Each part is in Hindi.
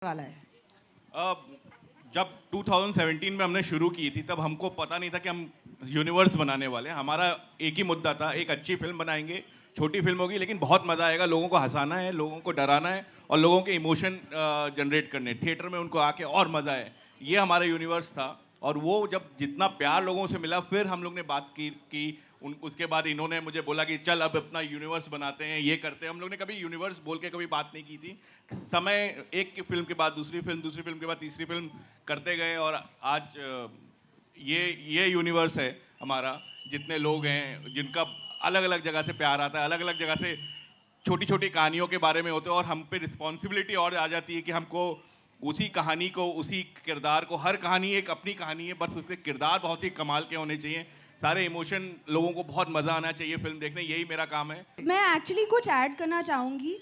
वाला है। जब 2017 में हमने शुरू की थी तब हमको पता नहीं था कि हम यूनिवर्स बनाने वाले हैं। हमारा एक ही मुद्दा था, एक अच्छी फिल्म बनाएंगे, छोटी फिल्म होगी लेकिन बहुत मज़ा आएगा, लोगों को हंसाना है, लोगों को डराना है और लोगों के इमोशन जनरेट करने, थिएटर में उनको आके और मज़ा आए। ये हमारा यूनिवर्स था और वो जब जितना प्यार लोगों से मिला फिर हम लोग ने बात की उसके बाद इन्होंने मुझे बोला कि चल अब अपना यूनिवर्स बनाते हैं, ये करते हैं। हम लोग ने कभी यूनिवर्स बोल के कभी बात नहीं की थी। समय एक की फिल्म के बाद दूसरी फिल्म के बाद तीसरी फिल्म करते गए और आज ये यूनिवर्स है हमारा। जितने लोग हैं जिनका अलग अलग जगह से प्यार आता है, अलग अलग जगह से छोटी छोटी कहानियों के बारे में होते हैं और हम पे रिस्पॉन्सिबिलिटी और आ जाती है कि हमको उसी कहानी को, उसी किरदार को, हर कहानी एक अपनी कहानी है, बस उसके किरदार बहुत ही कमाल के होने चाहिए, सारे इमोशन, लोगों को बहुत मज़ा आना चाहिए फिल्म देखने, यही मेरा काम है। मैं एक्चुअली कुछ ऐड करना चाहूँगी।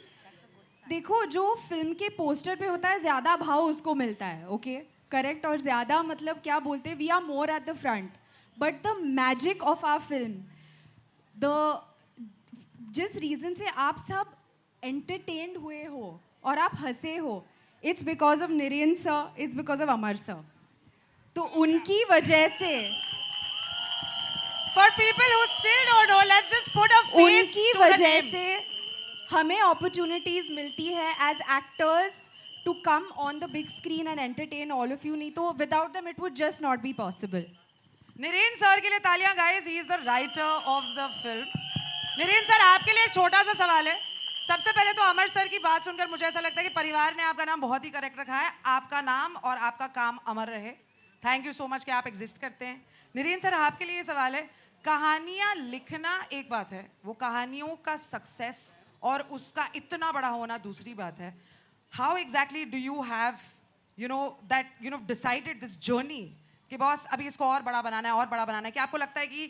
देखो, जो फिल्म के पोस्टर पे होता है ज़्यादा भाव उसको मिलता है, ओके करेक्ट, और ज़्यादा मतलब क्या बोलते हैं, we are more at the front, but the magic of our film, the जिस रीज़न से आप सब एंटरटेन्ड हुए हो और आप हंसे हो, it's because of Niren sir, it's because of Amar sir. तो उनकी वजह से, For people who still don't know, let's just put a face उनकी to the वजह name. से हमें अपॉर्चुनिटीज मिलती है as actors to come on the big screen and entertain all of you. नहीं तो without them it would just not be possible. Niren sir के लिए तालियां guys, he is the writer of the film. Niren sir, आपके लिए एक छोटा सा सवाल है। सबसे पहले तो अमर सर की बात सुनकर मुझे ऐसा लगता है कि परिवार ने आपका नाम बहुत ही करेक्ट रखा है। आपका नाम और आपका काम अमर रहे। थैंक यू सो मच कि आप एग्जिस्ट करते हैं। निरेन सर, आपके लिए सवाल है, कहानियां लिखना एक बात है, वो कहानियों का सक्सेस और उसका इतना बड़ा होना दूसरी बात है। How exactly do you have decided this journey कि बॉस अभी इसको और बड़ा बनाना है, और बड़ा बनाना है? कि आपको लगता है कि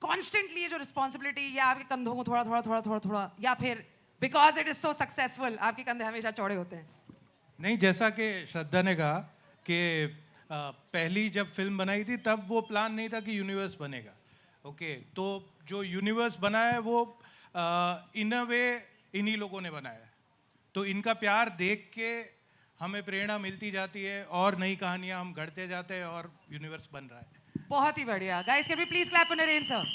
कॉन्स्टेंटली ये जो रिस्पॉन्सिबिलिटी या आपके कंधों को थोड़ा थोड़ा थोड़ा थोड़ा थोड़ा, या फिर because it is so successful आपके कंधे हमेशा चौड़े होते हैं? नहीं, जैसा कि श्रद्धा ने कहा कि पहली जब फिल्म बनाई थी तब वो प्लान नहीं था कि यूनिवर्स बनेगा। ओके, तो जो यूनिवर्स बना है वो इन अ वे इन्हीं लोगों ने बनाया है। तो इनका प्यार देख के हमें प्रेरणा मिलती जाती है और नई कहानियां हम गढ़ते जाते हैं और यूनिवर्स बन रहा है। बहुत ही बढ़िया। Guys, can we please clap for Naren sir?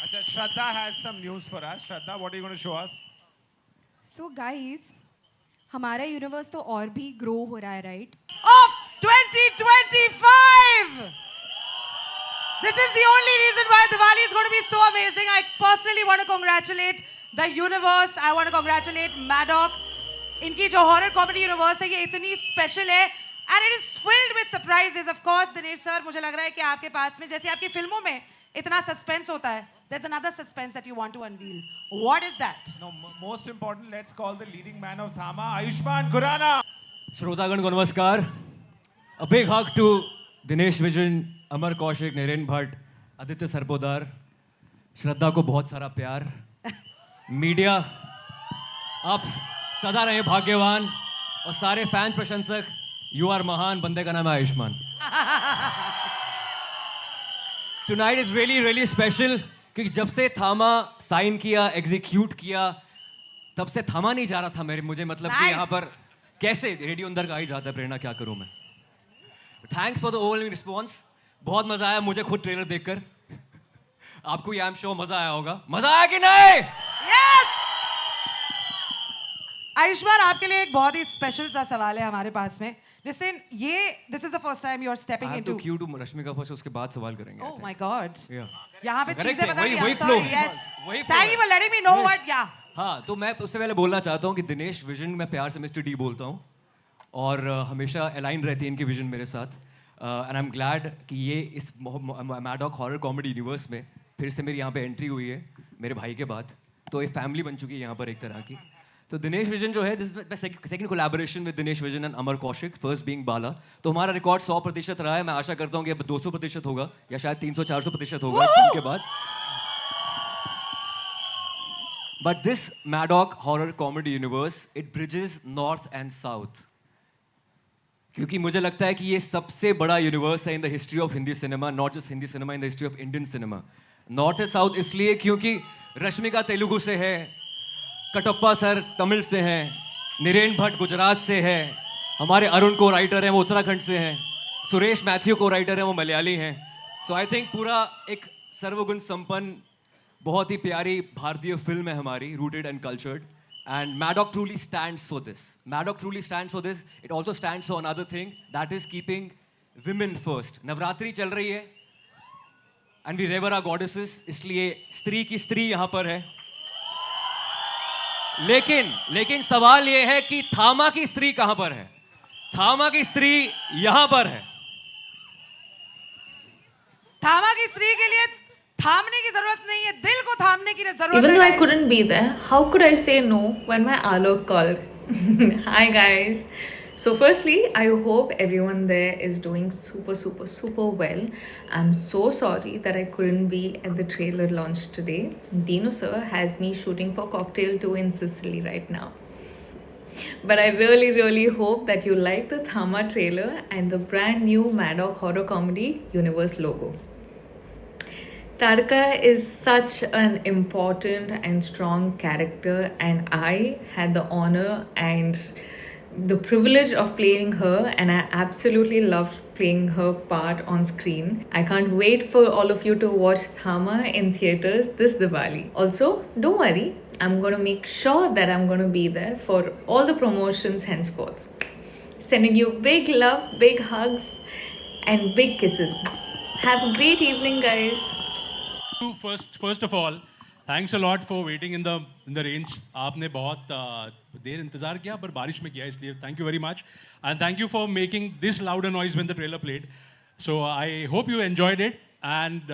अच्छा, Shraddha has some news for us. Shraddha, what are you going to show us? So guys, हमारा यूनिवर्स तो और भी ग्रो हो रहा है, right? Of 2025! This is the only reason why Diwali is going to be so amazing. I personally want to congratulate the universe. I want to congratulate Maddock. इनकी जो हॉरर कॉमेडी यूनिवर्स है ये इतनी स्पेशल है and it is filled with surprises. Of course, Dinesh sir, मुझे लग रहा है कि आपके पास में जैसे आपकी फिल्मों में इतना सस्पेंस होता है, there's another suspense that you want to unveil. What is that? No, most important, let's call the leading man of Thama, Ayushmann Khurrana. श्रोतागण को नमस्कार। A big hug to Dinesh Vijan, Amar Kaushik, Naren Bhatt, Aditya Sarpotdar, Shraddha को बहुत सारा प्यार। मीडिया, आप सदा रहे भाग्यवान और सारे फैंस प्रशंसक, यू आर महान। बंदे का नाम है Ayushman. Tonight is really really special क्योंकि जब से थामा साइन किया, एग्जीक्यूट किया, तब से थामा नहीं जा रहा था मुझे मतलब कि यहाँ पर कैसे रेडियो अंदर का ही जाता है, प्रेरणा क्या करूँ मैं। Thanks for the overwhelming response. बहुत मजा आया मुझे खुद ट्रेलर देखकर। आपको आई एम श्योर मजा आया होगा। मजा आया कि नहीं? Yes! आयुष्मान, आपके लिए एक बहुत ही स्पेशल सा सवाल है हमारे पास में। Listen, this is the first time you are stepping I have into. to cue to Rashmika first, उसके बाद सवाल करेंगे। Oh my God. Yeah. यहाँ पे Correct चीजें है, बता रही वही हैं। flow। Sorry, yes. वही flow Thank you है। for letting me know what. Yeah. हाँ, तो मैं उससे पहले बोलना चाहता हूँ कि दिनेश विजन, मैं प्यार से मिस्टर डी बोलता हूँ और हमेशा अलाइन रहती है इनकी विजन मेरे साथ। एंड आई एम ग्लैड कि ये इस मैडॉक हॉरर कॉमेडी यूनिवर्स में फिर से मेरी यहाँ पे एंट्री हुई है मेरे भाई के बाद। तो एक फैमिली बन चुकी है यहाँ पर एक तरह की। तो दिनेश विजन जो है, this is second collaboration with Dinesh Vijan and Amar Kaushik, first being Bala. तो हमारा रिकॉर्ड 100% रहा है। मैं आशा करता हूँ कि अब 200% होगा या शायद 300-400% होगा इस फिल्म के बाद। But this Maddock horror comedy universe, it bridges north and south. क्योंकि मुझे लगता है कि ये सबसे बड़ा यूनिवर्स है in the history of Hindi cinema, not just Hindi cinema, in the history of Indian cinema. North and south इसलिए क्योंकि रश्मिका तेलुगु से है, कटप्पा सर तमिल से हैं, निरेन भट्ट गुजरात से है, हमारे अरुण को राइटर हैं, वो उत्तराखंड से हैं, सुरेश मैथ्यू को राइटर हैं, वो मलयाली हैं. सो आई थिंक पूरा एक सर्वगुण संपन्न बहुत ही प्यारी भारतीय फिल्म है हमारी, rooted and cultured. And Maddock truly stands for this. Maddock truly stands for this. It also stands for another thing, that is keeping women first. Navratri चल रही है and we revere our goddesses, इसलिए स्त्री की स्त्री यहाँ पर है. लेकिन सवाल ये है कि थामा की स्त्री कहाँ पर है? थामा की स्त्री यहाँ पर है. थामा की स्त्री के लिए थामने की जरूरत नहीं है, दिल को थामने की जरूरत Even though है. I couldn't be there, how could I say no when my Alok called? Hi guys. So firstly, I hope everyone there is doing super well. I'm so sorry that I couldn't be at the trailer launch today. Dino sir has me shooting for Cocktail 2 in Sicily right now. But I really hope that you like the Thama trailer and the brand new Maddock horror comedy universe logo. Tarka is such an important and strong character, and I had the honor and the privilege of playing her, and I absolutely loved playing her part on screen. I can't wait for all of you to watch Thama in theaters this Diwali. Also, don't worry, I'm going to make sure that I'm going to be there for all the promotions henceforth. Sending you big love, big hugs, and big kisses. Have a great evening, guys. First of all, thanks a lot for waiting in the rains. आपने बहुत देर इंतजार किया पर बारिश में किया, इसलिए thank you very much, and thank you for making this louder noise when the trailer played. So I hope you enjoyed it, and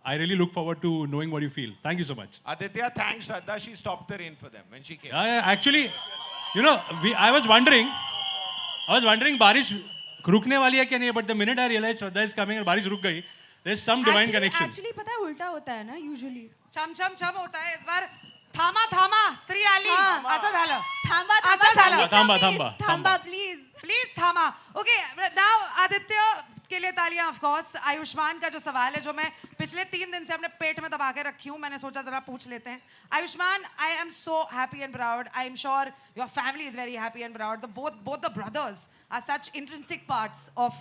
I really look forward to knowing what you feel. Thank you so much. Aditya, thanks Shraddha. She stopped the rain for them when she came. Actually, you know, I was wondering बारिश रुकने वाली है क्या नहीं, but the minute I realized Shraddha is coming and बारिश रुक गई, there's some divine connection. Actually पता है उल्टा होता है ना usually. छम होता है. इस बार थामा स्त्री आली. हाँ. असं झालं. थांबा थांबा. प्लीज. प्लीज थामा. ओके, नाउ आदित्य के लिए तालियां. ऑफ कोर्स आयुष्मान का जो सवाल है, जो मैं पिछले 3 दिन से अपने पेट में दबा के रखी हूं, मैंने सोचा जरा पूछ लेते हैं. Ayushmann, I am so happy and proud. I am sure your family is very happy and proud. Both the brothers are such intrinsic parts of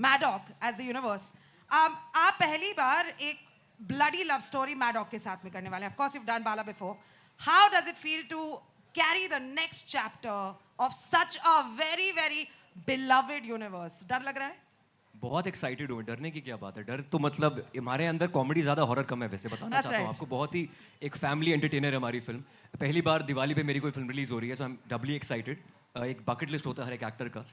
Maddock as the universe. आप पहली बार एक ब्लडी लव स्टोरी मैडॉक के साथ में करने वाले हैं. Of course you have done Bala before. How does it feel to carry the next chapter of such a very very beloved universe? डर लग रहा है? बहुत एक्साइटेड हूँ. डरने की क्या बात है? डर तो मतलब हमारे अंदर कॉमेडी ज़्यादा, हॉरर कम है. वैसे बताना चाहता हूँ आपको, बहुत ही एक फैमिली एंटरटेनर है हमारी फिल्म. पहली बार दिवाली पे मेरी कोई फिल्म रिलीज हो रही है, so I M Dabali excited. एक बकेट लिस्ट होता है हर एक एक्टर का.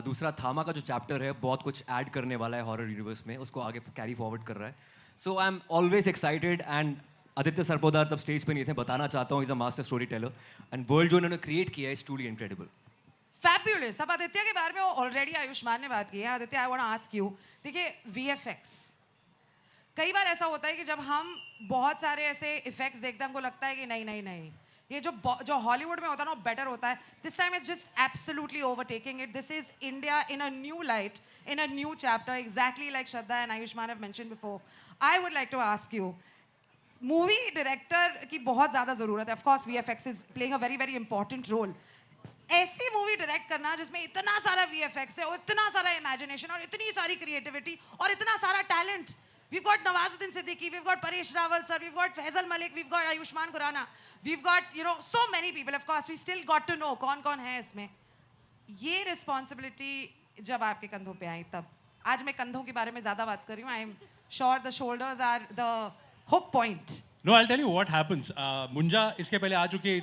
दूसरा थामा का जो चैप्टर है बहुत कुछ ऐड करने वाला है हॉरर यूनिवर्स में, उसको आगे कैरी फॉरवर्ड कर रहा है. So I am always excited. And Aditya Sarpotdar तब स्टेज पे नहीं थे, बताना चाहता हूँ, is a master storyteller, and world जो उन्होंने क्रिएट किया है इज ट्रूली इनक्रेडिबल. फैब्युलस. अब आदित्य के बारे में ऑलरेडी आयुष्मान ने बात की है. Aditya, I want to ask you, देखिए वीएफएक्स, कई बार ऐसा होता है कि जब हम बहुत सारे ऐसे इफेक्ट्स देखते हैं, हमको लगता है कि नहीं, ये जो हॉलीवुड में होता है ना, वो बेटर होता है. This time is just absolutely overtaking it. This is India in a new light, in a new chapter, exactly like Shraddha and Ayushmann have mentioned before. I would like to ask you, movie director की बहुत ज़्यादा ज़रूरत है. Of course VFX is playing a very very important role. ऐसी मूवी डायरेक्ट करना जिसमें इतना सारा वीएफएक्स है और इतना सारा इमेजिनेशन और इतनी सारी क्रिएटिविटी और इतना सारा talent. We've got Nawazuddin Siddiqui, we've got Paresh Rawal sir, we've got Faisal Malik, we've got Ayushmann Khurrana, we've got, you know, so many people. Of course, we still got to know कौन है इसमें. ये रिस्पॉन्सिबिलिटी जब आपके कंधों पे आई, तब, आज मैं कंधों के बारे में ज़्यादा बात कर रही हूँ. I am sure the shoulders are the hook point. No, I'll tell you what happens. Munjya इसके पहले आ चुकी है